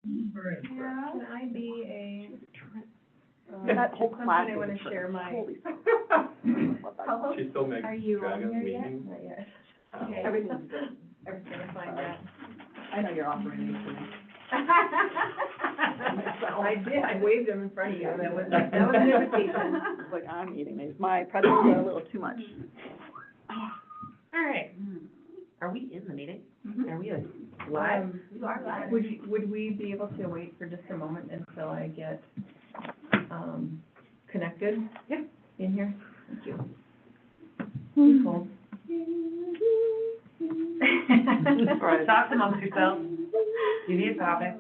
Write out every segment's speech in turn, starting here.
Yeah. Can I be a, That whole something class I want is to share my, holy co-host? She's still making Are you on Dragons there yet? meeting. Not yet. Okay. Everything's good. Everything is fine now. I know you're offering me to. I did, I waved them in front of you, that was an invitation. It's like, I'm eating these. My pretzels are a little too much. All right, are we in the meeting? Are we Live? We are live. Would we be able to wait for just a moment until I get, connected? Yeah. In here? Thank you. Cool. Right. Talk amongst yourselves, give me a topic.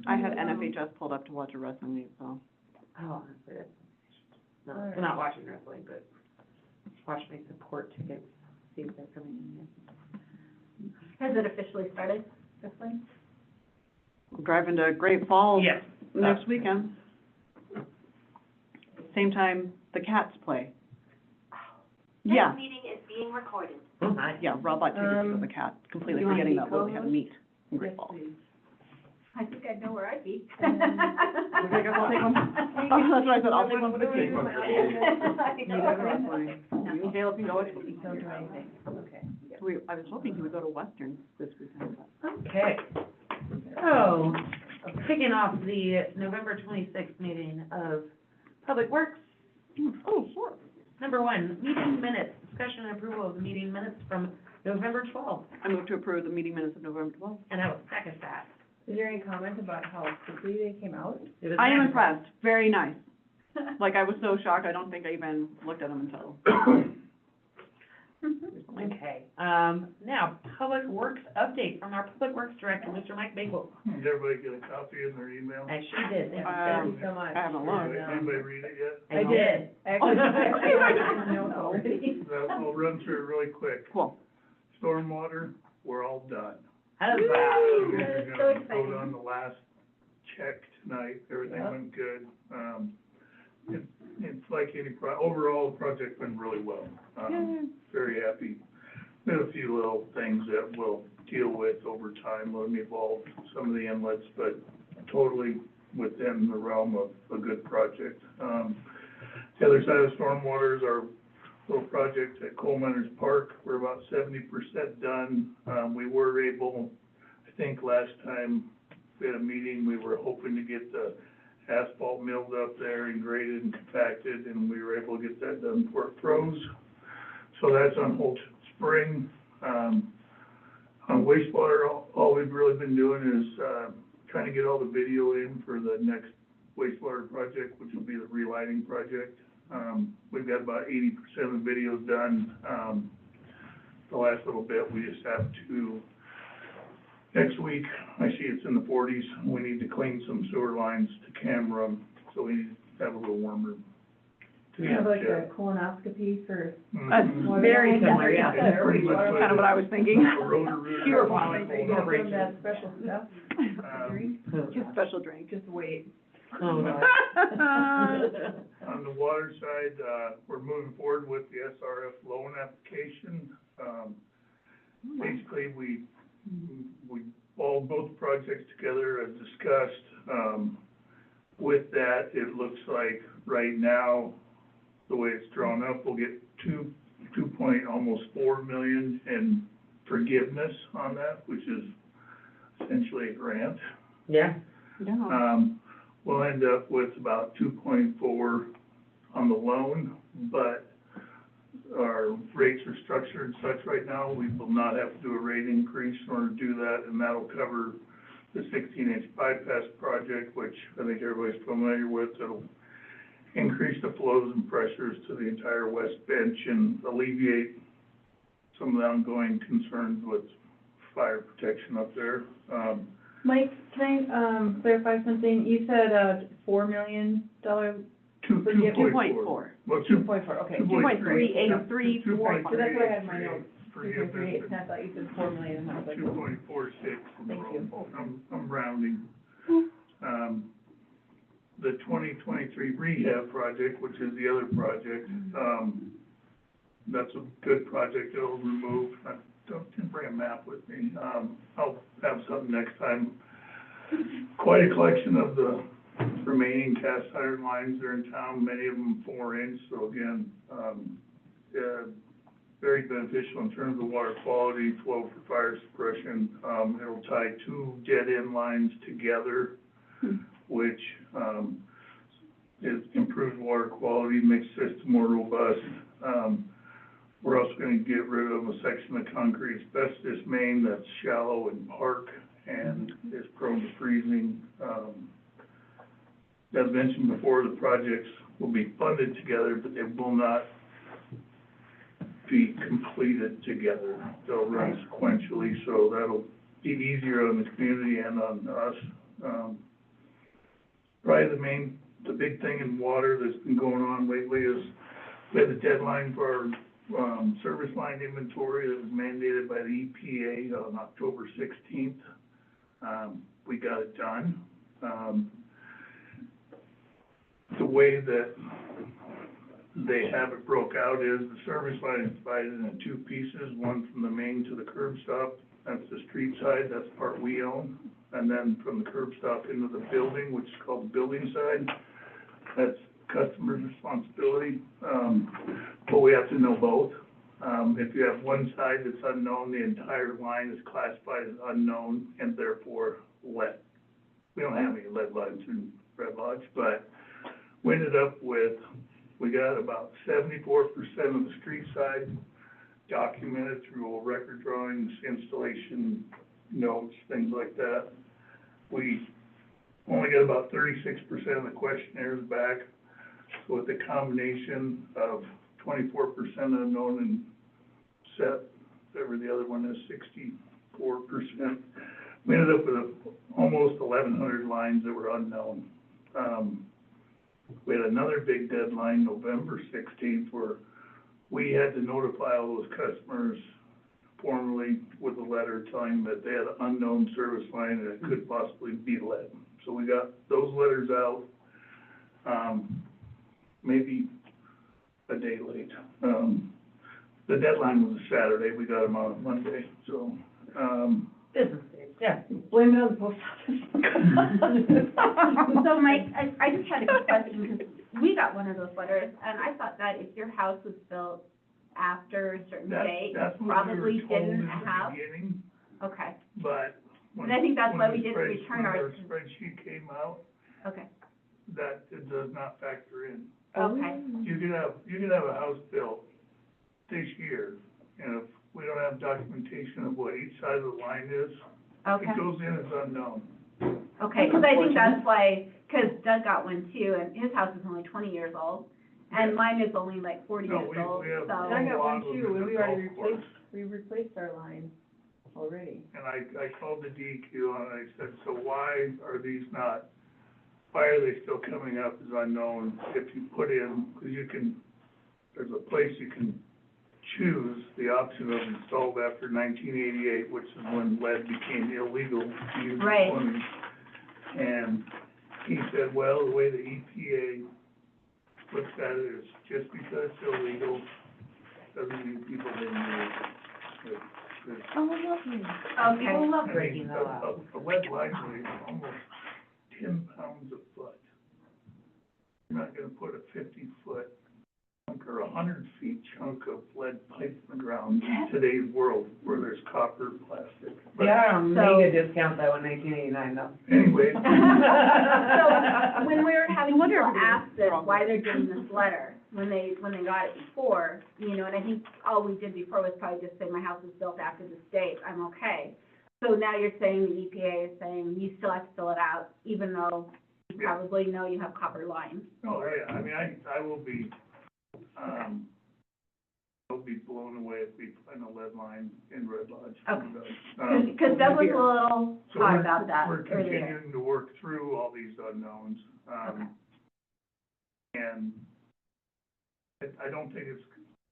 I had NFHS pulled up to watch a wrestling meet, so. Oh, that's it. No, we're not watching wrestling, but watch my support tickets, see if they're coming in yet. Has it officially started, this one? I'm driving to Great Falls Yes. next weekend. Same time the Cats play. Yeah, This meeting is being recorded. Oh, my. yeah, Rob bought tickets to the Cats, completely you wanna forgetting be that Willie had a co-host? meet in Great Yes, Falls. please. I think I know where I'd be. And then- Okay, I guess I'll take one. Oh, that's what I said, I'll take one for the Take team. one for the You do wrestling. You, Caleb, can go with me. Don't do anything, okay. I was hoping he would go to Western this weekend, but. Okay, so, kicking off the November 26th meeting of Public Works. Oh, sure. Number one, meeting minutes, discussion and approval of the meeting minutes from November 12th, I move to approve the meeting minutes of November 12th. and I will second that. Is there any comment about how quickly they came out? It was I am nice. impressed, very nice. Like, I was so shocked, I don't think I even looked at them until. Okay, now, Public Works update from our Public Works Director, Mr. Mike Bagel. Did everybody get a copy in their email? I sure did, thank you. Thank you so much. I haven't looked. Anybody read it yet? I did. Actually, I know already. I'll run through it really quick. Cool. Stormwater, we're all done. How's You that? guys are So gonna exciting. vote on the last check tonight, everything Yep. went good. It's like any overall, the project's been really well. Very happy. Been a few little things that we'll deal with over time, let me evolve some of the inlets, but totally within the realm of a good project. The other side of stormwater is our little project at Coal Miners Park. We're about 70% done. We were able, I think last time we had a meeting, we were hoping to get the asphalt milled up there and graded and compacted, and we were able to get that done before it froze. So that's on hold till spring. On wastewater, all we've really been doing is, trying to get all the video in for the next wastewater project, which will be the relighting project. We've got about 80% of the videos done. The last little bit, we just have to, next week, I see it's in the 40s, we need to clean some sewer lines to camera, so we need to have a little warmer. Kind of like a colonoscopy for. Mhm. Very similar, yeah. It's pretty much That's kind of what I was thinking. a rotor-rooter. You were Like, fine. you have some of that special stuff, drink, Just special drink. just wait. Oh, no. On the water side, we're moving forward with the SRF loan application. Basically, we both projects together as discussed. With that, it looks like right now, the way it's drawn up, we'll get almost 4 million in forgiveness on that, which is essentially a grant. Yeah, Yeah. We'll end up with about 2.4 on the loan, but our rates are structured such right now, we will not have to do a rate increase in order to do that, and that'll cover the 16-inch bypass project, which I think everybody's familiar with. It'll increase the flows and pressures to the entire west bench and alleviate some of the ongoing concerns with fire protection up there. Mike, can I, clarify something? You said, $4 million, 2.4. Well, 2.4, okay. 2.383. So that's what I had in my notes. Forgiveness. 2.38, and I thought you said 4 million, and I was like, oh. 2.46. Thank you. I'm rounding. The 2023 rehab project, which is the other project, that's a good project. It'll remove, didn't bring a map with me. I'll have something next time. quite a collection of the remaining cast iron lines that are in town, many of them 4-inch, so again, very beneficial in terms of water quality, flow for fire suppression. It'll tie 2 dead-end lines together, which, is improved water quality, makes the system more robust. We're also gonna get rid of a section of concrete asbestos main that's shallow and park and is prone to freezing. As mentioned before, the projects will be funded together, but they will not be completed together. They'll run sequentially, so that'll be easier on the community and on us. Probably the big thing in water that's been going on lately is we had a deadline for our service line inventory that was mandated by the EPA on October 16th. We got it done. The way that they have it broke out is the service line is divided into 2 pieces, one from the main to the curb stop. That's the street side, that's the part we own. And then from the curb stop into the building, which is called the building side, that's customer's responsibility. But we have to know both. If you have one side that's unknown, the entire line is classified as unknown and therefore lead. We don't have any lead lines in Red Lodge, but we ended up with, we got about 74% of the street side documented through old record drawings, installation notes, things like that. We only got about 36% of the questionnaires back. So with the combination of 24% unknown and set, whatever the other one is, 64%, we ended up with almost 1,100 lines that were unknown. We had another big deadline, November 16th, where we had to notify all those customers formally with a letter telling them that they had an unknown service line and it could possibly be lead. So we got those letters out, maybe a day late. The deadline was a Saturday, we got them out on Monday, so, Business days, yeah. Blame it on the post office. So Mike, I just had a quick question, because we got one of those letters, and I thought that if your house was built after a certain date, that's you what we probably were told in didn't the have, beginning, okay, but when. and I think that's why we when the didn't return when ours. our spreadsheet came out, Okay, that it does not factor in. okay, You can have a house built this year, and if we don't have documentation of what each side of the line is, okay, it goes in as unknown. okay, because I think that's why, because Doug got one too, and his house is only 20 years old, and mine is only like 40 No, years we old, have- so. And I got one Lot of too, them and in we the already golf course. replaced our line already. And I called the DEQ and I said, so why are they still coming up as unknown if you put in, because there's a place you can choose the option of installed after 1988, which is when lead became illegal to use in Right. plumbing. And he said, well, the way the EPA looks at it is just because it's illegal doesn't mean people didn't use it. Oh, lovely. Okay. People love I breaking mean, that out. a lead line weighs almost 10 pounds a foot. You're not gonna put a 50-foot chunk or 100-feet chunk of lead pipe in the ground in today's world where there's copper, plastic. But Yeah, So- mega discount though in 1989 though. anyway, So, when we were having I wonder people if it's ask this, wrong. why they're getting this letter, when they got it before, you know, and I think all we did before was probably just say, my house was built after this date, I'm okay. So now you're saying the EPA is saying you still have to fill it out, even though you Yeah. probably know you have copper lines. oh, yeah, I mean, I will be, I'll be blown away if we find a lead line in Red Lodge. Okay. Because Doug was a little So hot we're- about that We're earlier. continuing to work through all these unknowns. Okay. And I don't think it's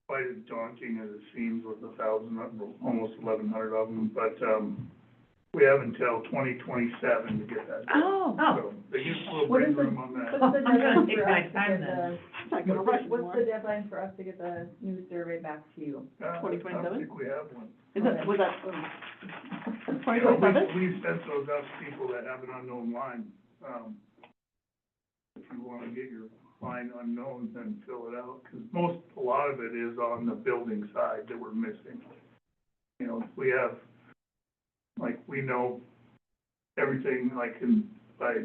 quite as daunting as it seems with 1,000, almost 1,100 of them, but, we have until 2027 to get that done. Oh. So they give us a little What is breathing the- room on that. What's the I'm gonna deadline take for my us to time get then. It's not gonna rush what's anymore. the deadline for us to get the new survey back to you? I 2027? don't think we have one. Is that, was that, 2027? We've sent those out to people that have an unknown line. If you wanna get your line unknown, then fill it out, 'cause a lot of it is on the building side that we're missing. You know, we have, like, we know everything, like, by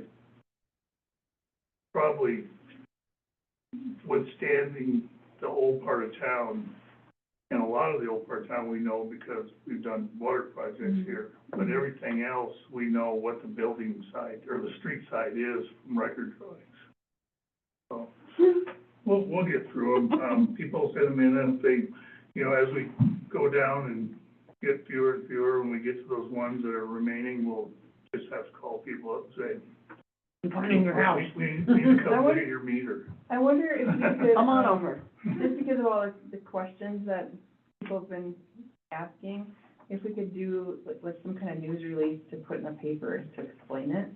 probably withstanding the old part of town, and a lot of the old part of town we know because we've done water projects here, but everything else, we know what the building side, or the street side is from record drawings. So, we'll get through them. People send them in, and if they, you know, as we go down and get fewer and fewer, when we get to those ones that are remaining, we'll just have to call people up and say, Burning your house. we need to come look at your meter. I wonder if you could. Come on over. Just because of all the questions that people have been asking, if we could do like some kind of news release to put in the paper to explain it.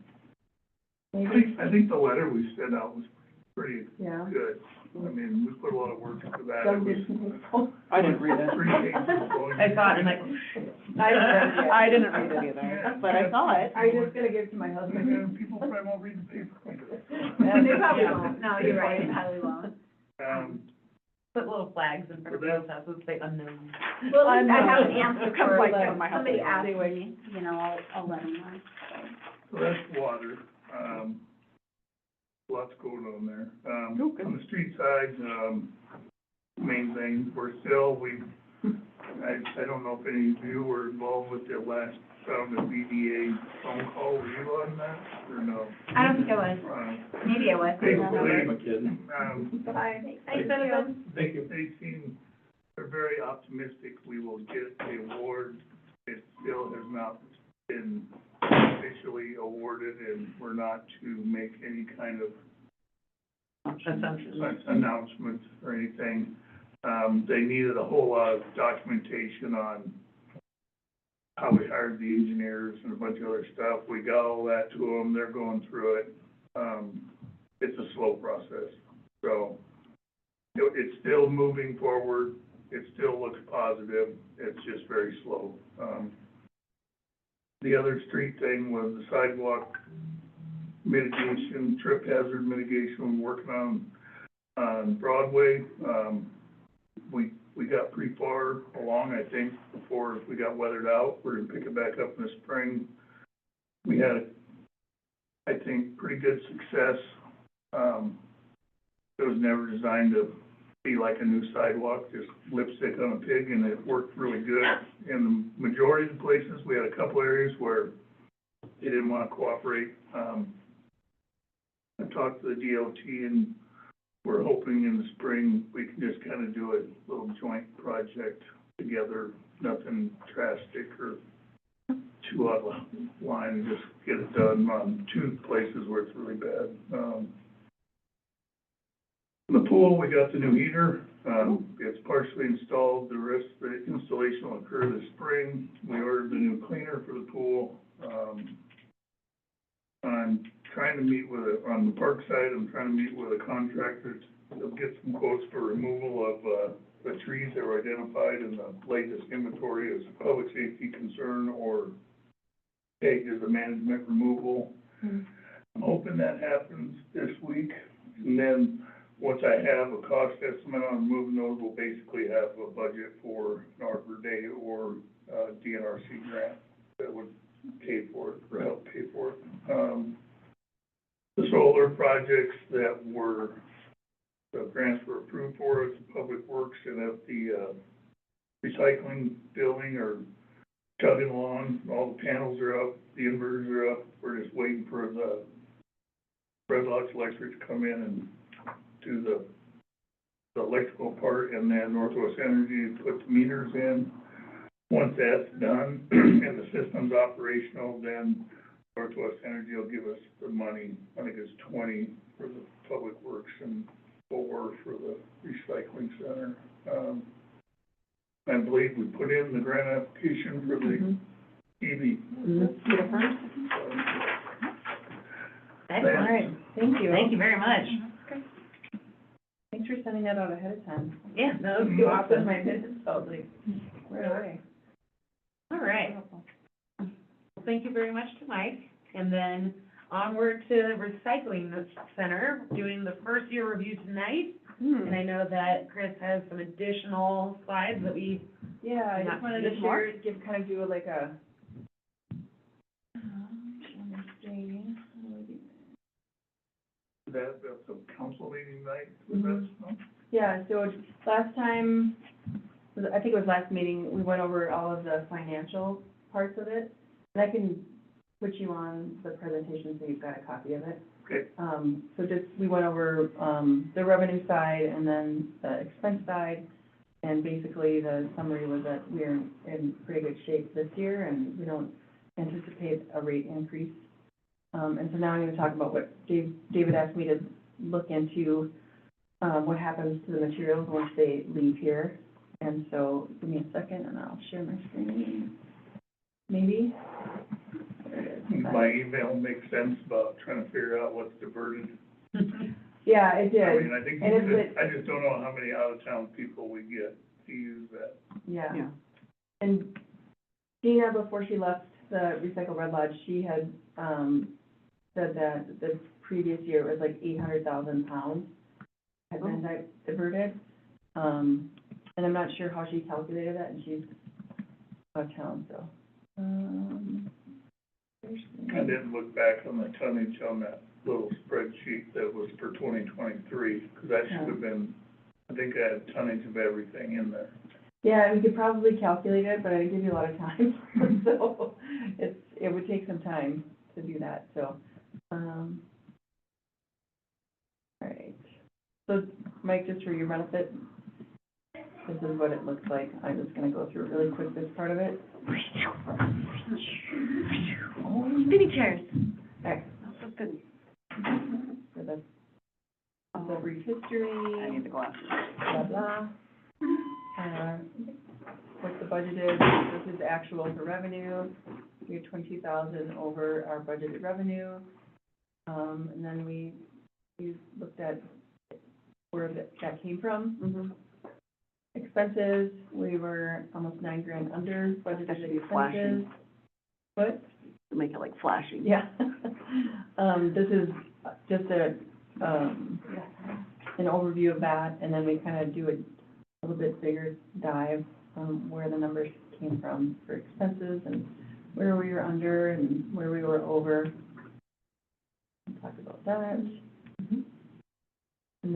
Maybe, I think the letter we sent out was pretty yeah. good. I mean, we put a lot of work into that. Doug It did was some- I didn't read it. 3 pages long. I saw it, and like, I didn't read it either, but I saw it. I'm just gonna give it to my husband. And people probably won't read the paper. They probably Yeah. won't, no, you're right, they probably won't. put little flags in front of people's houses, say unknown. Well, at least I have an answer It comes for, right like, from my house somebody anyway. asked me, you know, I'll let them know, so. So that's water. Lots going on there. Oh, good. On the street side, main thing, we're still, I don't know if any of you were involved with the last round of VDA phone call. Were you on that, or no? I don't think I was, maybe I was. Basically, Bye. Thanks, everyone. Thank you. They seem, they're very optimistic we will get the award. It still has not been officially awarded, and we're not to make any kind of announcements or anything. They needed a whole lot of documentation on how we hired the engineers and a bunch of other stuff. We got all that to them, they're going through it. It's a slow process, so it's still moving forward. It still looks positive, it's just very slow. The other street thing was the sidewalk mitigation, trip hazard mitigation, we're working on Broadway. We got pretty far along, I think, before we got weathered out. We're gonna pick it back up in the spring. We had, I think, pretty good success. It was never designed to be like a new sidewalk, just lipstick on a pig, and it worked really good. In the majority of the places, we had a couple areas where they didn't want to cooperate. I talked to the DOT, and we're hoping in the spring we can just kind of do a little joint project together, nothing drastic or too out of line, and just get it done on 2 places where it's really bad. In the pool, we got the new heater. It's partially installed. The rest of the installation will occur this spring. We ordered the new cleaner for the pool. I'm trying to meet with on the park side, I'm trying to meet with a contractor to get some quotes for removal of the trees that were identified in the latest inventory as a public safety concern or tagged as a management removal. I'm hoping that happens this week, and then once I have a cost estimate on removing those, we'll basically have a budget for an Arbor Day or DNRC grant that would pay for it, or help pay for it. The solar projects that were, the grants were approved for at the Public Works and at the recycling building are chugging along. All the panels are up, the inverters are up. We're just waiting for the Red Lodge Electric to come in and do the electrical part, and then Northwest Energy put the meters in. Once that's done and the system's operational, then Northwest Energy will give us the money. I think it's 20 for the Public Works and 4 for the recycling center. I believe we put in the grant application for the EV. Excellent. All right, thank you. Thank you very much. Thanks for sending that out ahead of time. Yeah, no, that was You opened awesome. my minutes, I was like, where are they? All right. Thank you very much to Mike, and then onward to Recycling Center, doing the first year review tonight. And I know that Chris has some additional slides that we, Yeah, I Not just wanted to this more? share, kind of do like a, let me see, how do I do That's a council meeting night, was that, no? Yeah, so last time, I think it was last meeting, we went over all of the financial parts of it. And I can put you on the presentation so you've got a copy of it. Okay. So just, we went over, the revenue side and then the expense side. And basically, the summary was that we're in pretty good shape this year and we don't anticipate a rate increase. And so now I'm gonna talk about what David asked me to look into, what happens to the materials once they leave here. And so, give me a second and I'll share my screen. Maybe? There it is. My email makes sense about trying to figure out what's diverted. Yeah, it I did, mean, I think And you it's said, I just don't know how many out-of-town people we get to use that. yeah. Yeah. And Gina, before she left the Recycle Red Lodge, she had, said that the previous year it was like 800,000 pounds had been diverted. And I'm not sure how she calculated that, and she's out of town, so. There's the- I didn't look back on the tonnage on that little spreadsheet that was for 2023, because that should have been, I think I had tonnage of everything in there. Yeah, we could probably calculate it, but I didn't give you a lot of time, so it would take some time to do that, so. All right. So, Mike, just for your benefit, this is what it looks like. I'm just gonna go through really quick this part of it. Spinning chairs. Okay, That's so good. so that's the brief history. I need the glasses. Blah, blah. What the budget is, this is actual for revenue. We have 22,000 over our budgeted revenue. And then we looked at where that came from. Mm-hmm. Expenses, we were almost $9,000 under That budgeted should be flashing. expenses. What? To make it like flashing. Yeah. This is just an overview of that, and then we kind of do a little bit bigger dive on where the numbers came from for expenses and where we were under and where we were over. We'll talk about that. And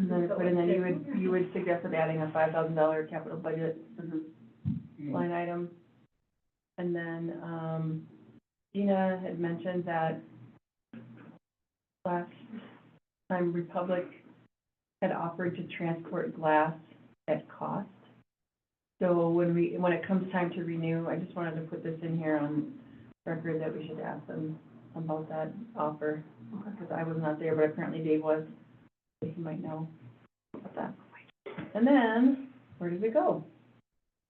then put in, then you would suggest of adding a $5,000 capital budget line item. And then, Gina had mentioned that last time Republic had offered to transport glass at cost. So when it comes time to renew, I just wanted to put this in here on record that we should ask them about that offer. Because I was not there, but apparently Dave was, so he might know about that. And then, where did it go?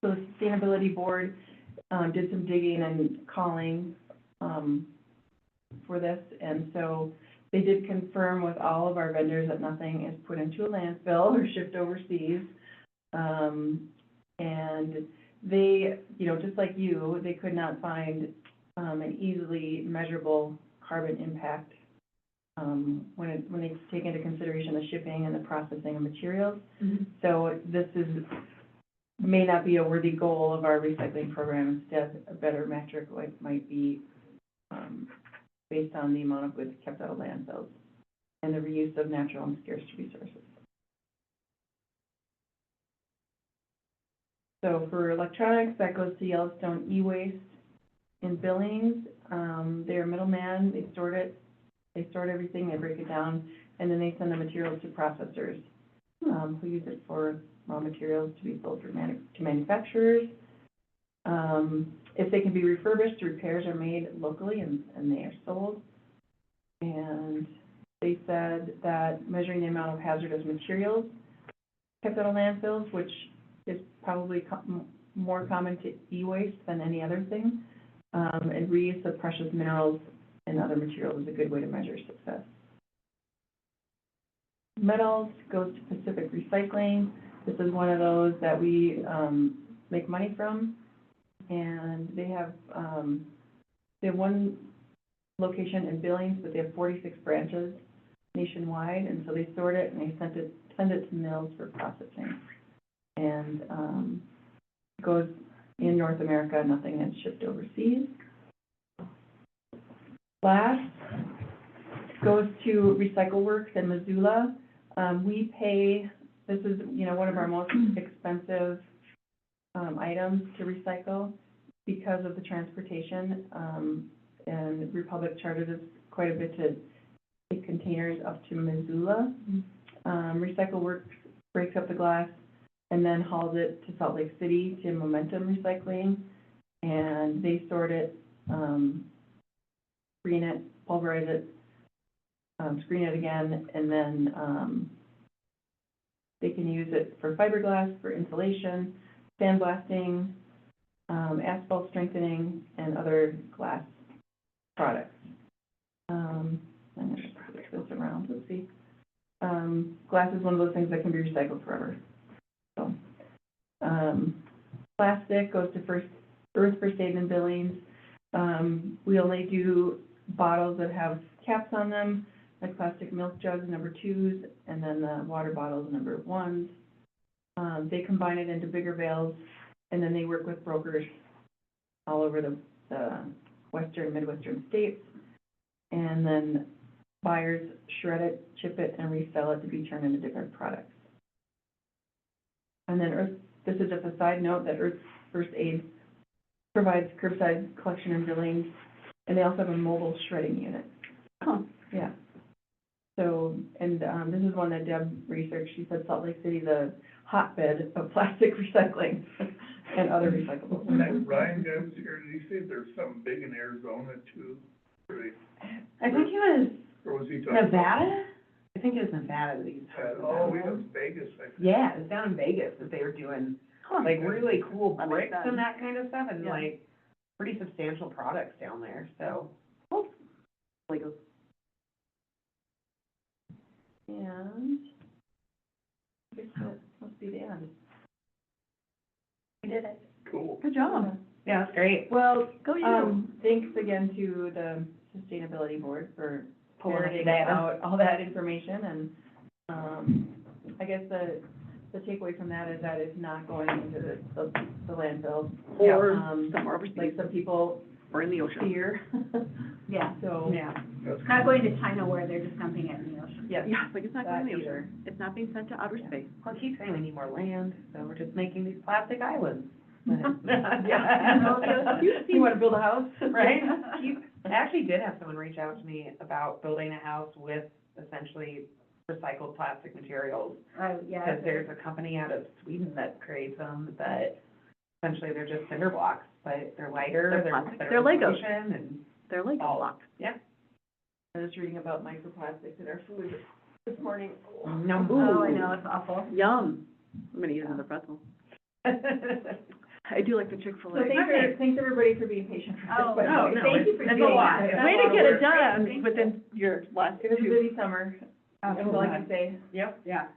So the Sustainability Board did some digging and calling for this, and so they did confirm with all of our vendors that nothing is put into a landfill or shipped overseas. And they, just like you, they could not find an easily measurable carbon impact when they take into consideration the shipping and the processing of materials. So this may not be a worthy goal of our recycling program. Instead, a better metric might be based on the amount of goods kept out of landfills and the reuse of natural and scarce resources. So for electronics, that goes to Yellowstone E-Waste. In Billings, they're a middleman, they sort everything, they break it down, and then they send the materials to processors, who use it for raw materials to be sold to manufacturers. If they can be refurbished, repairs are made locally and they are sold. And they said that measuring the amount of hazardous materials kept out of landfills, which is probably more common to e-waste than any other thing, and reuse of precious minerals and other materials is a good way to measure success. Metals goes to Pacific Recycling. This is one of those that we make money from. And they have one location in Billings, but they have 46 branches nationwide, and so they sort it and they send it to mills for processing. And, goes in North America, nothing is shipped overseas. Last goes to Recycle Works in Missoula. We pay, this is, one of our most expensive, items to recycle because of the transportation, and Republic charges us quite a bit to take containers up to Missoula. Recycle Works breaks up the glass and then hauls it to Salt Lake City to Momentum Recycling, and they sort it, screen it, pulverize it, screen it again, and then, they can use it for fiberglass, for insulation, sandblasting, asphalt strengthening, and other glass products. I'm gonna switch this around, let's see. Glass is one of those things that can be recycled forever. So, plastic goes to Earth First Aid and Billings. We only do bottles that have caps on them, like plastic milk jugs, number 2s, and then the water bottles, number 1s. They combine it into bigger bales, and then they work with brokers all over the western, midwestern states. And then buyers shred it, chip it, and resell it to be turned into different products. And then this is just a side note that Earth First Aid provides curbside collection and Billings, and they also have a mobile shredding unit. Huh. Yeah. So, and, this is one that Deb researched. She said Salt Lake City's a hotbed of plastic recycling and other recyclables. When that Ryan guy was here, did he say there's something big in Arizona too? I think it was Or was he talking about? Nevada? I think it was Nevada that he's talking Oh, about. he was Vegas, I think. Yeah, it was down in Vegas that they were doing, like, really cool That makes bricks and sense. that kind of stuff, and Yeah. like, pretty substantial products down there, so. Legos. And I guess that must be the end. We did it. Cool. Good job. Yeah, that's great. Well, Go you. thanks again to the Sustainability Board for Pulling up the ferreting data. out all that information, and, I guess the takeaway from that is that it's not going into the landfill. Or Um, somewhere Like overseas, some people or in the ocean. fear. Yeah, So, Yeah. That's it's not going to China where they're just dumping it in the ocean. yeah, Yeah, like it's not going in that the either. ocean. It's not being sent to outer space. Well, keep saying we need more land, so we're just making these plastic islands. Yeah. You wanna build a house? Right? I actually did have someone reach out to me about building a house with essentially recycled plastic materials. Yeah. Because there's a company out of Sweden that creates them that essentially they're just cinder blocks, but they're lighter, They're they're plastic. better They're Legos. insulation, and They're Lego all, blocks. yeah. I was reading about microplastics in our food this morning. No. Oh, I know, it's awful. Yum. I'm gonna eat another pretzel. I do like the Chick-fil-A. So thanks everybody for being patient for Oh, this. by the no, way. no, Thank you it's- for it's a doing lot. that. It's a Way lot to of get work. it done Thank you. within your last It was a two. busy summer, that's all I can say. Yep, yeah.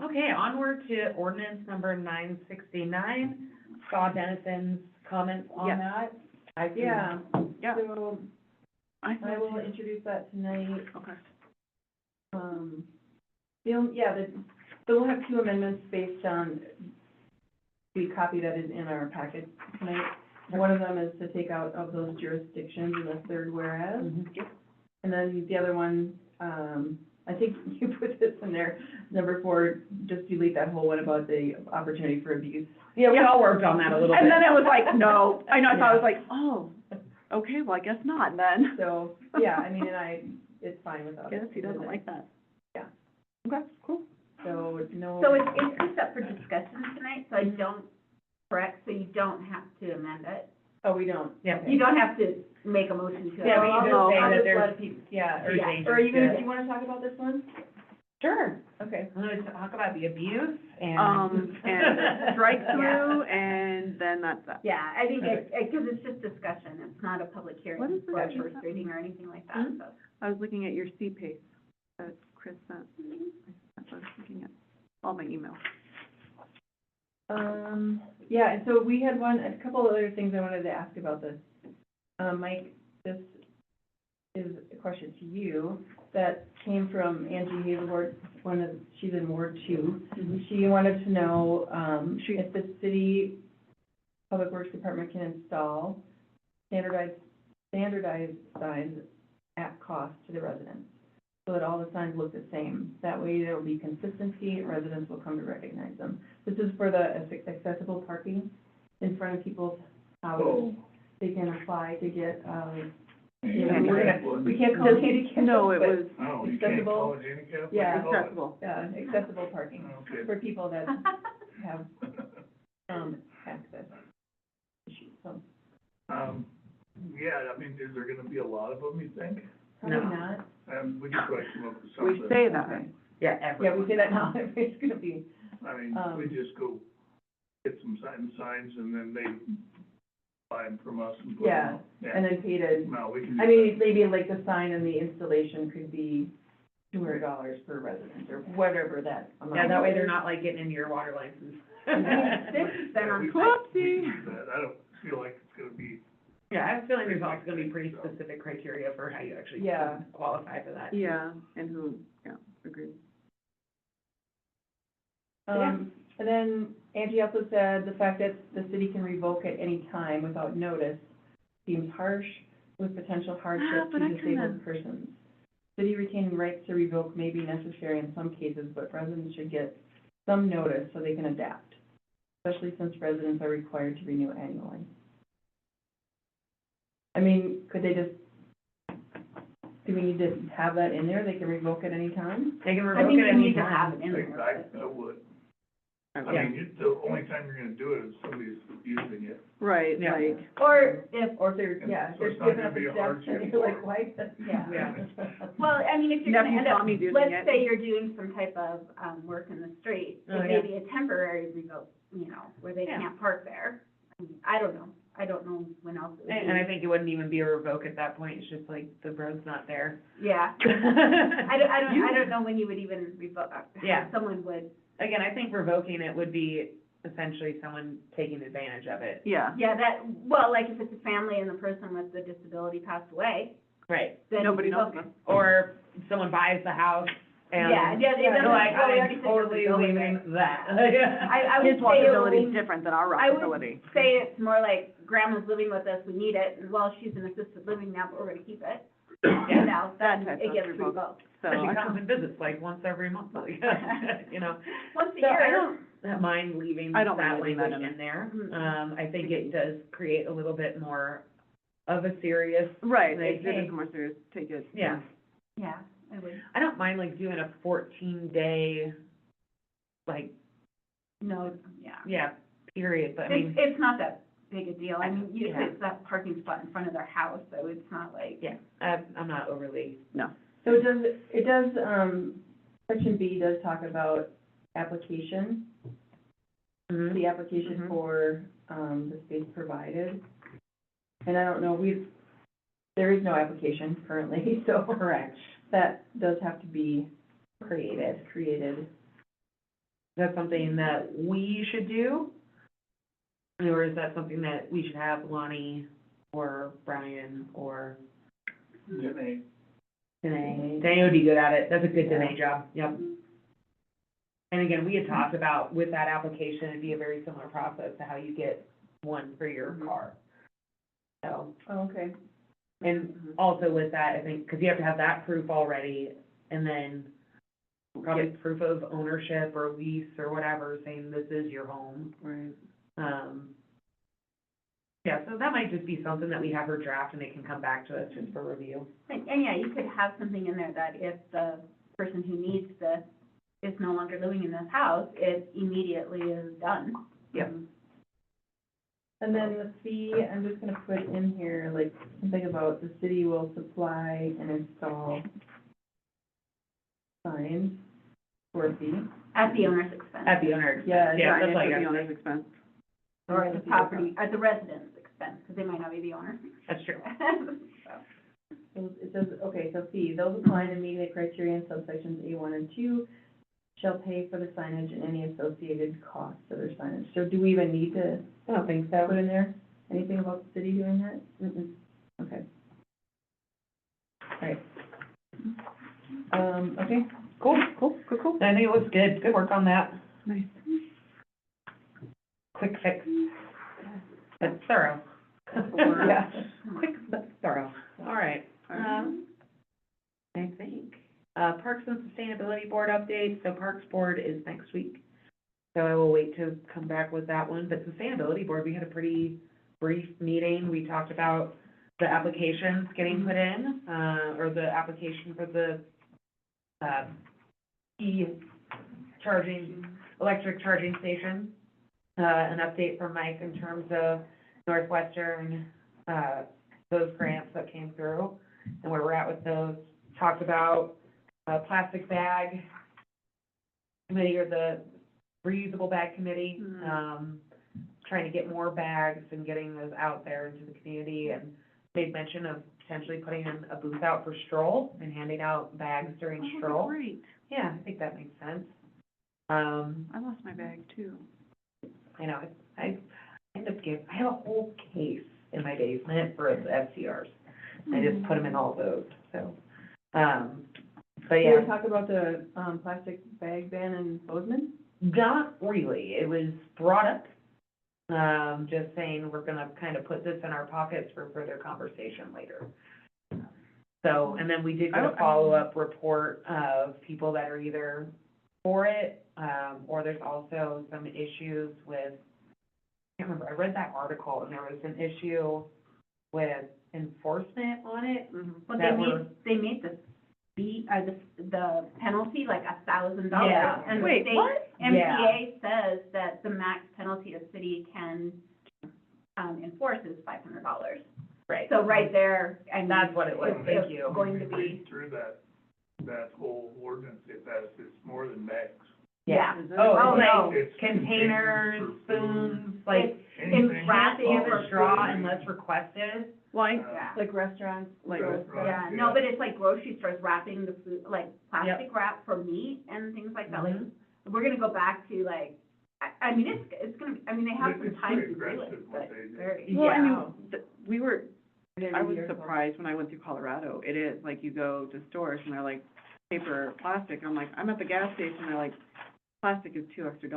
Okay, onward to ordinance number 969. Saw Dennison's comments on Yeah. that. I can- Yeah, Yeah, so I I will thought introduce that tonight. okay. So we'll have two amendments based on the copy that is in our packet tonight. One of them is to take out of those jurisdictions in the third whereas. Mhm. And then the other one, I think you put this in there, number 4, just delete that whole one about the opportunity for abuse. Yeah, we all worked on that a little bit. And then I was like, no, I know, I thought, I was like, oh, okay, well, I guess not then. So, yeah, I mean, it's fine without it. Guess he doesn't like that. Yeah. Okay, cool. So, no. So it's just up for discussion tonight, so I don't, correct, so you don't have to amend it. Oh, we don't? Yeah. Okay. You don't have to make a motion to. Yeah, we amend can it. just say I'll that just there's let people, yeah, there's Yeah. dangers or you to gonna, it. do you wanna talk about this one? Sure. Okay. I'm gonna talk about the abuse and. And strike through, and then that's that. Yeah, I think because it's just discussion, it's not a public hearing What is for a this? first reading or anything like that, Hmm? so. I was looking at your C-PACE that Chris sent. That's what I was looking at, all my emails. Yeah, and so we had a couple of other things I wanted to ask about this. Mike, this is a question to you that came from Angie Hazelwood, she's in Ward 2. She wanted to know, if the city Public Works Department can install standardized signs at cost to the residents, so that all the signs look the same. That way there will be consistency, residents will come to recognize them. This is for the accessible parking in front of people's houses. Oh, They can apply to get, yeah, we can't call it handicap. No, it but, was Oh, you can't call it handicap? What do you Yeah. call it? accessible. accessible parking Okay. for people that have, access issues, so, Yeah, I mean, is there gonna be a lot of them, you think? probably No. not. We could probably come up with We something. say that. Okay. Yeah, Yeah, everyone. we say that now, it's gonna be, I mean, we just go get some signs and then they buy them from us and put them up. and then pay to, No, we can do I mean, maybe like the sign and the installation could be $200 per resident, or whatever that amount. Yeah, that way they're is. not like getting into your water license. I mean, this has been Yeah, on we site. can do that. I don't feel like it's gonna be, Yeah, I have a feeling there's also gonna be pretty specific criteria for how you actually Yeah. qualify for that. Yeah, and who, yeah, agreed. And then Angie also said the fact that the city can revoke at any time without notice seems harsh, with potential hardship but to I can disabled persons. City retaining rights to revoke may be necessary in some cases, but residents should get some notice so they can adapt, especially since residents are required to renew annually. I mean, could they just, do we need to have that in there? They can revoke at any time? They can I revoke think it we any need to have time. it in there. I would. I Okay. mean, the only time you're gonna do it is somebody's using it. Right, Yeah. like, Or if, Or if they're, And yeah, if so they're it's not giving gonna up be the a steps, hardship and you're like, for why? Yeah. well, I mean, if you're gonna nephew end up, Tommy's using let's it. say you're doing some type of, work in the street, Oh, it yeah. may be a temporary revoke, you know, where they Yeah. can't park there. I don't know when else it would be. And I think it wouldn't even be a revoke at that point, it's just like the road's not there. Yeah, I don't know when you would even revoke, Yeah. someone would, Again, I think revoking it would be essentially someone taking advantage of it. yeah, yeah, well, like if it's a family and the person with the disability passed away, Right. then you nobody knows revoke them. it. Or someone buys the house and. Yeah, it doesn't, They're like, well, we already I'm said totally disability, leaving right? that. I would His say it walkability is would- different than our I would walkability. say it's more like grandma's living with us, we need it, and well, she's in assisted living now, but we're gonna keep it. Yeah. You know, That then type it of gets revoked. revoked. So, But she comes and visits like once every month, like, you know. Once a So I year. don't mind leaving I that don't mind leaving that language in in there. Mhm. I think it does create a little bit more of a serious, right, Like, it hey. is more serious, take it. yeah. Yeah, I would, I don't mind like doing a 14-day, like, no, yeah. yeah, period, but I mean, It's not that big a deal, I mean, usually Yeah. it's that parking spot in front of their house, so it's not like. yeah, I'm not overly, No. So it does, section B does talk about application, the application Mhm. for, the space provided. And I don't know, there is no application currently, so correct, that does have to be created. created. Is that something that we should do? Or is that something that we should have Lonnie or Brian or Danae. Danae? Danae would be good at it, that's a good Danae job, yep. And again, we had talked about with that application, it'd be a very similar process to how you get one for your car. So, Oh, okay. and also with that, I think, because you have to have that proof already, and then probably proof of ownership or lease or whatever, saying this is your home. Right. Yeah, so that might just be something that we have her draft and it can come back to us just for review. And yeah, you could have something in there that if the person who needs this is no longer living in this house, it immediately is done. Yep. And then the fee, I'm just gonna put in here, like, something about the city will supply and install signs for a fee. At the owner's expense. At the owner expense, Yeah, yeah, Right, that's it's like, at the owner's expense. Or at the property, at the resident's expense, because they might not be the owner. that's true. So it says, okay, so fee, those applying to meet the criteria in subsections A1 and 2 shall pay for the signage and any associated costs of their signage. So do we even need to I don't think so. put in there anything about the city doing that? Mm-mm. Okay. All right. Okay, Cool. I think it looks good. Good work on that. Nice. Quick fix, but thorough. Yeah. Quick but thorough. All right. I think, Parks and Sustainability Board update, so Parks Board is next week. So I will wait to come back with that one, but Sustainability Board, we had a pretty brief meeting. We talked about the applications getting put in, or the application for the, electric charging station. An update from Mike in terms of Northwestern, those grants that came through and where we're at with those. Talked about plastic bag committee, or the reusable bag committee, trying to get more bags and getting those out there into the community, and made mention of potentially putting in a booth out for stroll and handing out bags during stroll. Great. Yeah, I think that makes sense. I lost my bag too. I know, I end up I have a whole case in my basement for the FCRs. I just put them in all those, so, but Did yeah, we talk about the, plastic bag ban in Bozeman? not really. It was brought up, just saying we're gonna kind of put this in our pockets for further conversation later. So, and then we did get a follow-up report of people that are either for it, or there's also some issues with, I can't remember, I read that article and there was an issue with enforcement on it. Well, that they made the penalty like $1,000. Yeah. And the Wait, state what? MTA says that the max penalty a city can, enforce is $500. Right. So right there, and That's what it was, thank it's you. going to be, Read through that whole ordinance, it's more than bags. Yeah. Is it? Oh, Oh, it's no. like It's containers, for food, spoons, like, anything. wrapping all for the straw food. unless requested. Like, yeah. Like restaurants? Like- Yeah, no, but it's like grocery stores wrapping the food, like plastic Yep. wrap for meat and things like that, like, Mhm. we're gonna go back to like, I mean, it's gonna, I mean, they have some It's time pretty to do aggressive it, what but they do. very. well, I Yeah. mean, we were, I was surprised when I went through Colorado. It is, like, you go to stores and they're like, paper, plastic. I'm like, I'm at the gas station, they're like, plastic is $2 extra.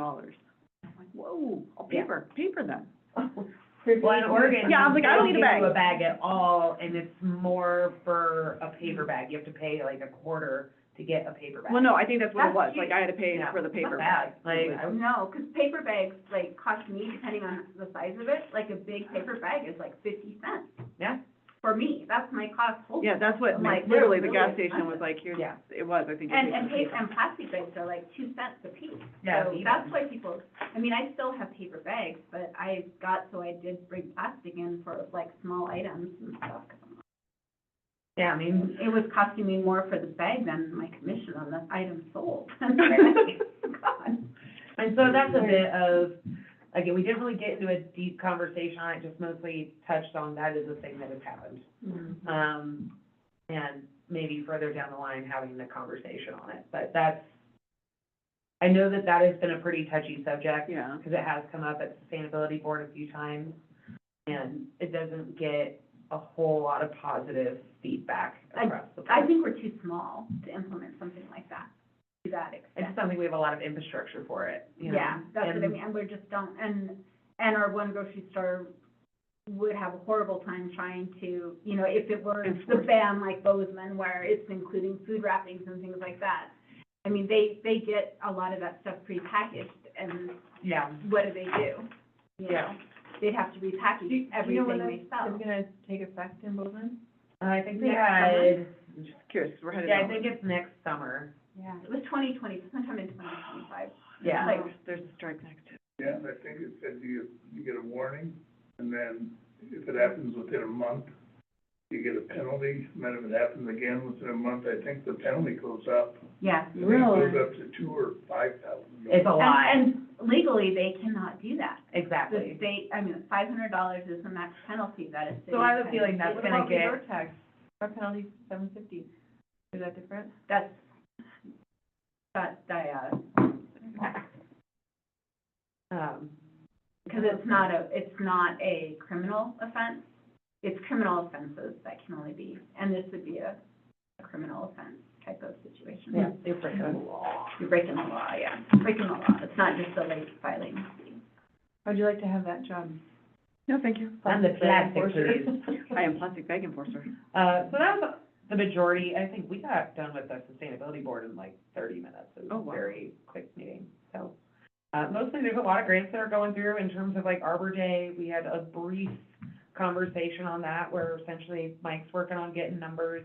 I'm like, whoa, oh, paper then. Well, in Oregon, Yeah, I was like, I don't they need a give you bag. a bag at all, and it's more for a paper bag. You have to pay like $0.25 to get a paper bag. Well, no, I think that's what it That's was. Like, I had to pay Yeah. for the paper Not bad. bag. Like, It was- No, 'cause paper bags, like, cost me, depending on the size of it, like, a big paper bag is like 50 cents. Yeah. For me, that's my cost wholesale. Yeah, that's what, I'm like, literally, they're the gas really station was expensive. like, here's, Yeah. it was, I think. I And, paid and for the paper, paper. and plastic bags are like 2 cents a piece. Yeah, So even. that's why people, I mean, I still have paper bags, but I did bring plastic in for like small items and stuff. yeah, I mean, It was costing me more for the bag than my commission on the item sold. God. and so that's a bit of, again, we didn't really get into a deep conversation on it, just mostly touched on that is a thing that has happened. And maybe further down the line, having the conversation on it, but that's, I know that that has been a pretty touchy subject. Yeah. Because it has come up at Sustainability Board a few times, and it doesn't get a whole lot of positive feedback across the board. I think we're too small to implement something like that, to that I extent. just don't think we have a lot of infrastructure for it, you know? Yeah, that's what I And- mean, and we just don't, and our one grocery store would have a horrible time trying to, you know, if it were the Enforce. ban like Bozeman, where it's including food wrappings and things like that. I mean, they get a lot of that stuff prepackaged, and Yeah, what do? You Yeah. know, they'd have to repackage Do you know everything when they that sell. is gonna take effect in Bozeman? I think we Next had, I'm just curious, 'cause we're headed yeah, I out. think it's next summer, Yeah, it was 2020, sometime in 2025. yeah. Like- There's a strike next to it. Yeah, and I think it said you get a warning, and then if it happens within a month, you get a penalty, and then if it happens again within a month, I think the penalty goes up. Yeah. I think it goes up to $2,000 or $5,000. It's a lot, And legally, they cannot do that. The exactly. state, I mean, $500 is the max penalty that a city So I have a can- feeling that's What gonna about get, resort tax? Our penalty's $750. Is that different? That's Because it's not a criminal offense. It's criminal offenses that can only be, and this would be a criminal offense type of situation. Yeah, they're breaking the law. You're breaking the law, yeah, breaking the law. It's not just a late filing fee. How'd you like to have that job? No, thank you. I'm the plastic enforcer. please. I am plastic bag enforcer. So that was the majority, I think we got done with the sustainability board in like 30 minutes. It Oh, was a wow. very quick meeting, so. Mostly there's a lot of grants that are going through in terms of like Arbor Day. We had a brief conversation on that where essentially Mike's working on getting numbers.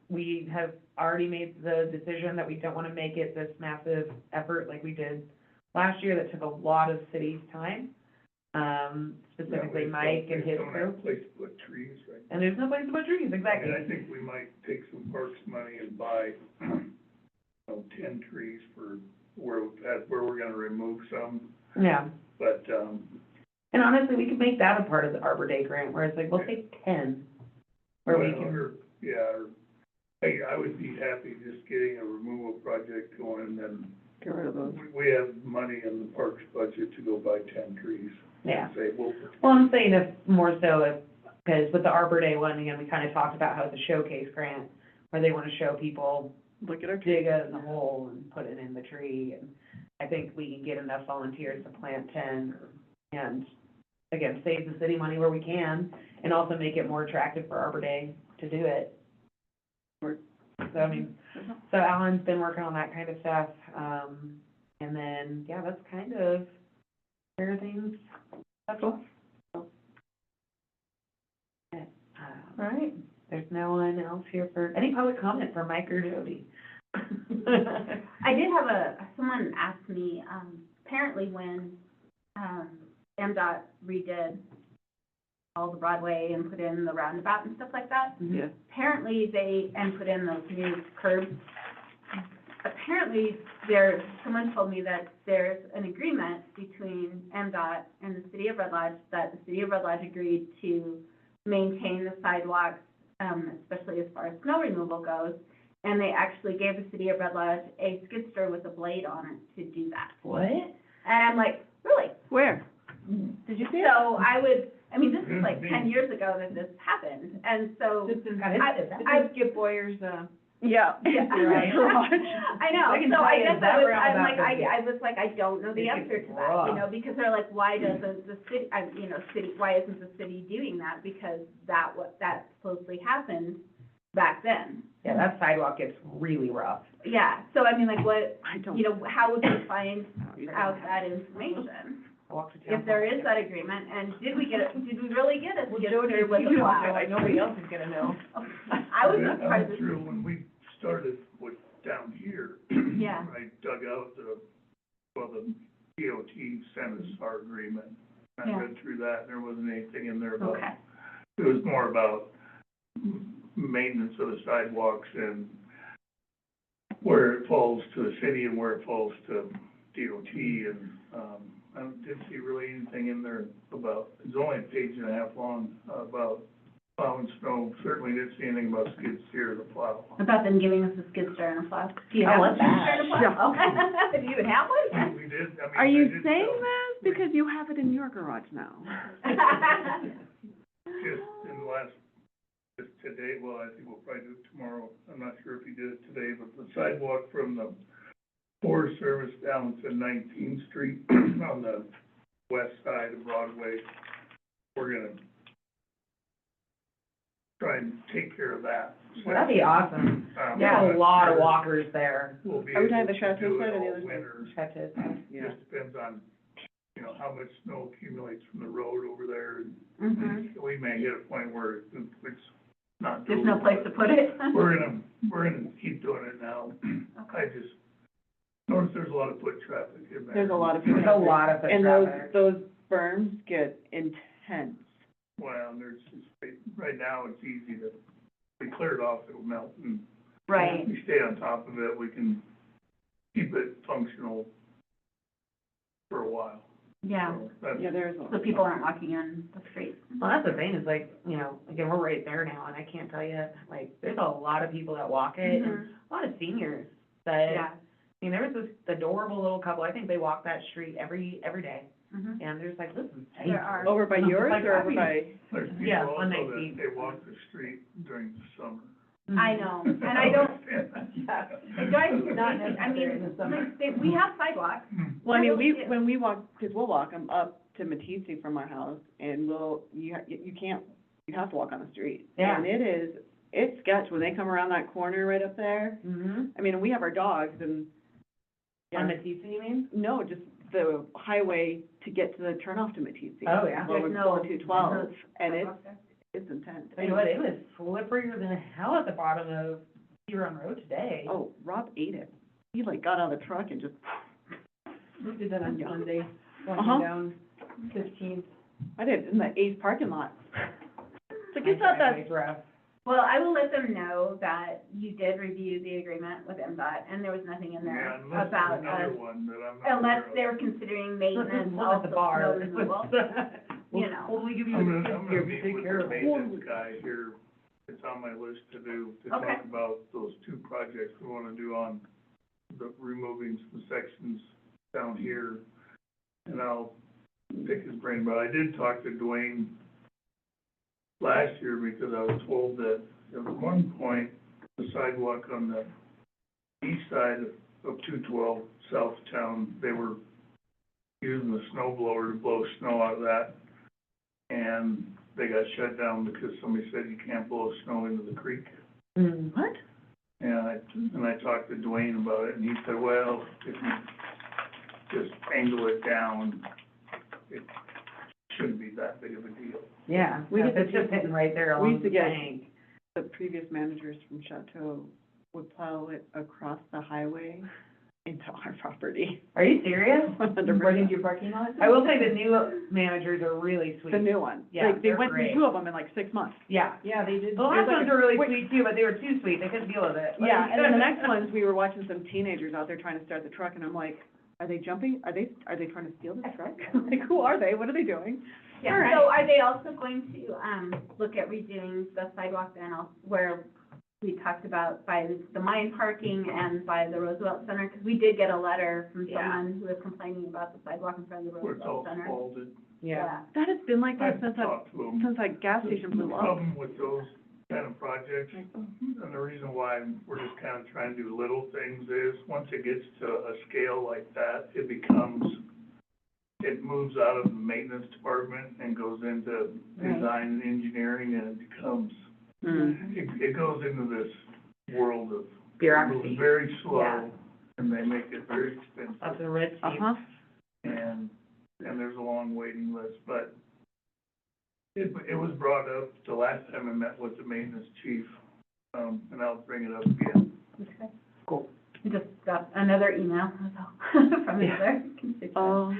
We have already made the decision that we don't want to make it this massive effort like we did last year that took a lot of city's time. Specifically Mike and his Don't crew. have a place to put trees, right? And there's no place to put trees, exactly. I mean, I think we might take some parks money and buy, 10 trees for where we're gonna remove some, Yeah. but, And honestly, we could make that a part of the Arbor Day grant, where it's like, we'll take 10, where we well, can, I would be happy just getting a removal project going, and then Get rid of those. we have money in the parks budget to go buy 10 trees. yeah. And say, well, Well, I'm saying if, more so if, because with the Arbor Day one, again, we kind of talked about how it's a showcase grant, where they want to show people Look at our dig it in the hole and put it in the tree, and I think we can get enough volunteers to plant 10, and again, save the city money where we can, and also make it more attractive for Arbor Day to do it. So, I mean, so Alan's been working on that kind of stuff, and then, yeah, that's kind of where things, that's all. Yeah, All right. there's no one else here for, any public comment for Mike or Jody? I did have someone asked me, apparently when, MDOT redid all the Broadway and put in the roundabout and stuff like that, Yeah. apparently and put in those new curbs. Apparently, someone told me that there's an agreement between MDOT and the city of Red Lodge, that the city of Red Lodge agreed to maintain the sidewalks, especially as far as snow removal goes. And they actually gave the city of Red Lodge a skid steer with a blade on it to do that. What? And I'm like, really? Where? Did you see it? So this is like 10 years ago that this happened, and so, Just in, I- Skip Boyer's, Yeah. yeah. Right. I know, I can so tell I you guess that I'm roundabout like, doesn't- I was like, I don't know the It answer gets to that, rough. because they're like, why doesn't the city, why isn't the city doing that? Because that supposedly happened back then. Yeah, that sidewalk gets really rough. Yeah, so I mean, like, what, I don't. how would we find You don't out have- that information? I walked to town. If there is that agreement, and did we really get a well, skid Jody, steer with a you plow? don't know, nobody else is gonna know. I was I'm surprised. through, when we started with down here, Yeah. I dug out the DOT sent us our agreement. I Yeah. read through that, and there wasn't anything in there about, Okay, it was more about maintenance of the sidewalks and where it falls to the city and where it falls to DOT, and, I didn't see really anything in there about, it's only a page and a half long, about plowing snow. Certainly didn't see anything about skid steer or the plow. about them giving us a skid steer and a plow. Do you I have a want skid steer and a that. plow? Okay, do you even have one? We did, I mean. Are I you did saying tell- this because you have it in your garage now? Just in the last, just today, well, I think we'll probably do it tomorrow. I'm not sure if he did it today, but the sidewalk from the Forest Service down to 19th Street on the west side of Broadway, we're gonna try and take care of that. Well, that'd be awesome. Yeah. There's a lot of walkers there. We'll be Are we able talking the to Chateau do side it or the all other side? winter. Check it. Yeah. Just depends on, how much snow accumulates from the road over there. Mhm. We may hit a point where it's not doable. There's no place to put it? We're gonna keep doing it now. I just noticed there's a lot of foot traffic in there. There's a lot of. There's a lot of foot And traffic. those berms get intense. Well, there's, right now, it's easy to, we clear it off, it'll melt, and Right, if we stay on top of it, we can keep it functional for a while. yeah, So that's, Yeah, there's so people aren't walking in the street. Well, that's the thing, is like, again, we're right there now, and I can't tell you, like, there's a lot of people that walk it, and Mhm. a lot of seniors that, Yeah. I mean, there was this adorable little couple, I think they walk that street every day, Mhm. and they're just like, listen, thank There you. are. Over by yours or over by? There's Yeah, people on also that that, beat. they walk the street during the summer. I know, and I don't, Yeah. it drives me Not nuts. I necessary in mean, the summer. like, we have sidewalks. Well, I mean, Yeah. when we walk, because we'll walk them up to Matisse from our house, and you can't, you have to walk on the street. Yeah. And it's sketch when they come around that corner right up there. Mm-hmm. I mean, we have our dogs and, On yeah, Matisse, you mean? no, just the highway to get to the turnoff to Matisse. Oh, yeah. Going There's no- 212, and sidewalks there. it's intense. Tell you what, it was slipperier than hell at the bottom of Sea Run Road today. Oh, Rob ate it. He like got out of the truck and just, We did that on Yeah. Sunday, Uh-huh. walking down 15th. I did, in the Ace parking lot. It's like, My it's not that, driveway's rough. Well, I will let them know that you did review the agreement with MDOT, and there was nothing in there Yeah, unless about, there's another one that I'm not unless aware of. they were considering maintenance, One also at the bar. snow removal, you know. Well, we give you I'm the gonna here, meet take with care the of it. maintenance guy here, it's on my list to do, to Okay. talk about those two projects we wanna do on the removing some sections down here. And I'll pick his brain, but I did talk to Dwayne last year because I was told that at one point, the sidewalk on the east side of 212 South Town, they were using the snow blower to blow snow out of that. And they got shut down because somebody said you can't blow snow into the creek. Mm. what? And I talked to Dwayne about it, and he said, well, if you just angle it down, it shouldn't be that big of a deal. Yeah, We get it's the- just hitting right there we along used to the get- bank. The previous managers from Chateau would plow it across the highway into our property. Are you serious? 100%. Right into your parking lot? I will say the new managers are really sweet. The new one. Yeah, Like, they they're went great. through two of them in like 6 months. Yeah. Yeah, they did. The last like ones a- were really wait. sweet too, but they were too sweet, they couldn't deal with it. Yeah, and then the next ones, we were watching some teenagers out there trying to start the truck, and I'm like, are they jumping? Are they trying to steal the truck? Like, who are they? What are they doing? Yeah, All right. so are they also going to, look at redoing the sidewalk then, where we talked about by the mine parking and by the Roosevelt Center? Because we did get a letter from Yeah. someone who was complaining about the sidewalk in front of the Where it's all Roosevelt Center. folded. Yeah. That has been like that I've since talked to him. that gas station The blew up. problem with those kind of projects, and the reason why we're just kind of trying to do little things is, once it gets to a scale like that, it moves out of the maintenance department and goes into design and engineering, and it becomes, Mm. it goes into this world of Bureaucracy. moves very slow, Yeah. and they make it very expensive. Lots of red tape. Uh-huh. And there's a long waiting list, but it was brought up the last time I met with the maintenance chief, and I'll bring it up again. Okay. Cool. We just got another email from Yeah. another constituent Oh,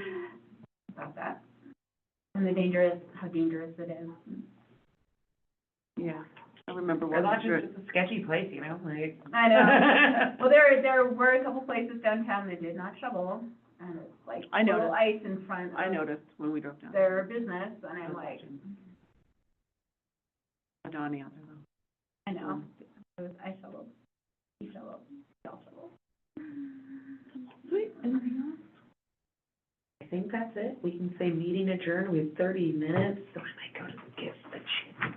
about that. And how dangerous it is. yeah. I remember Our one. lodge is just a sketchy place, you know, like. I know. Well, there were a couple places downtown that did not shovel, and it's like I little noticed. ice in front I of noticed when we drove down. their business, and I'm like, Donnie out there though. I know. I shoveled, he shoveled, we all shoveled. Sweet, anything else? I think that's it. We can say meeting adjourned. We have 30 minutes, so I might go to get the chicken.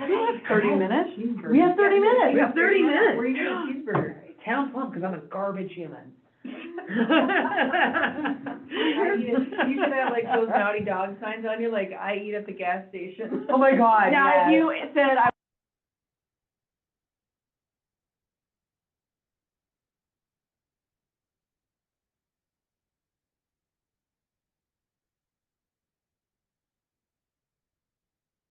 We have 30 minutes? Cheeseburger. We have 30 minutes. We have 30 minutes. Where are you getting a cheeseburger? Town plum, because I'm a garbage human. You should have like those naughty dog signs on you, like, I eat at the gas station. Oh my God, Now, if yes. you said, I